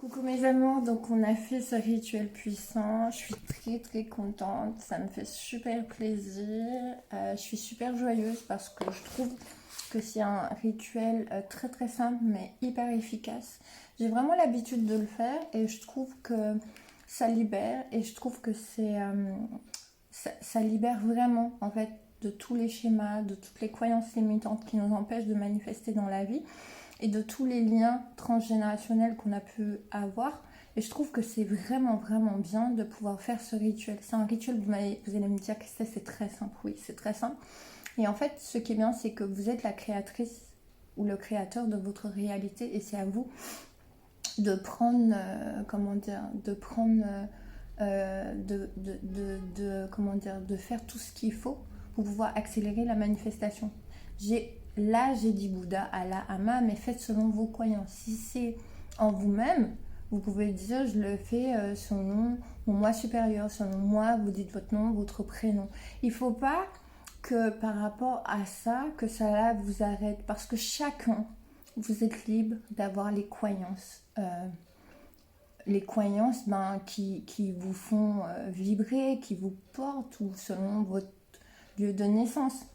Coucou mes amours, donc on a fait ce rituel puissant, je suis très contente, ça me fait super plaisir, je suis super joyeuse parce que je trouve que c'est un rituel très simple mais hyper efficace. J'ai vraiment l'habitude de le faire et je trouve que ça libère et je trouve que ça libère vraiment en fait de tous les schémas, de toutes les croyances limitantes qui nous empêchent de manifester dans la vie et de tous les liens transgénérationnels qu'on a pu avoir. Et je trouve que c'est vraiment bien de pouvoir faire ce rituel. C'est un rituel, vous allez me dire que c'est très simple. Oui, c'est très simple. Et en fait, ce qui est bien, c'est que vous êtes la créatrice ou le créateur de votre réalité. Et c'est à vous de prendre, de faire tout ce qu'il faut pour pouvoir accélérer la manifestation. Là, j'ai dit Bouddha, Allah, Ama, mais faites selon vos croyances. Si c'est en vous-même, vous pouvez dire, je le fais selon mon moi supérieur. Selon moi, vous dites votre nom, votre prénom. Il ne faut pas que par rapport à ça, que ça là vous arrête. Parce que chacun, vous êtes libre d'avoir les croyances. Qui vous font vibrer, qui vous portent, ou selon votre lieu de naissance.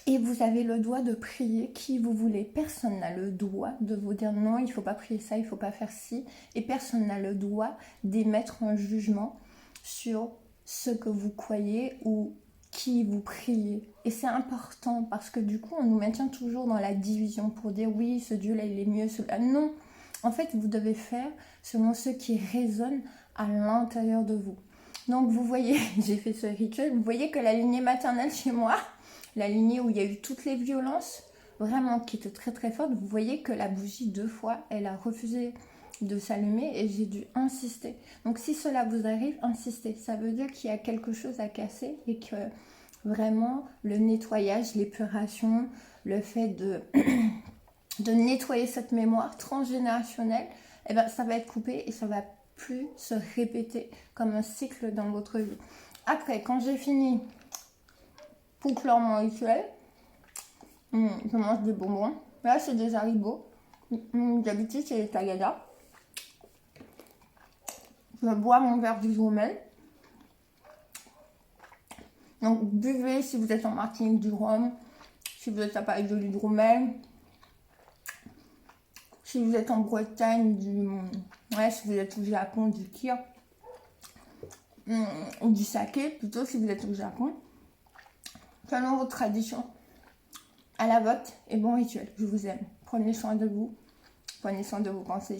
Et vous avez le droit de prier qui vous voulez. Personne n'a le droit de vous dire non, il ne faut pas prier ça, il ne faut pas faire ci. Et personne n'a le droit d'émettre un jugement sur ce que vous croyez ou qui vous priez. Et c'est important parce que du coup, on nous maintient toujours dans la division pour dire oui, ce Dieu-là, il est mieux, celui-là. Non, en fait, vous devez faire selon ce qui résonne à l'intérieur de vous. Donc, vous voyez, j'ai fait ce rituel, vous voyez que la lignée maternelle chez moi, la lignée où il y a eu toutes les violences, vraiment qui était très forte, vous voyez que la bougie 2 fois, elle a refusé de s'allumer et j'ai dû insister. Donc si cela vous arrive, insistez. Ça veut dire qu'il y a quelque chose à casser et que vraiment le nettoyage, l'épuration, le fait de nettoyer cette mémoire transgénérationnelle, eh ben, ça va être coupé et ça va plus se répéter comme un cycle dans votre vie. Après, quand j'ai fini pour clore mon rituel, je mange des bonbons. Là, c'est des Haribo. D'habitude, c'est les Tagada. Je bois mon verre d'hydromel. Donc, buvez si vous êtes en Martinique du rhum, si vous êtes à Paris de l'hydromel, si vous êtes en Bretagne si vous êtes au Japon du kir, ou du saké plutôt si vous êtes au Japon. Selon votre tradition, à la vôtre et bon rituel. Je vous aime. Prenez soin de vous, prenez soin de vos pensées.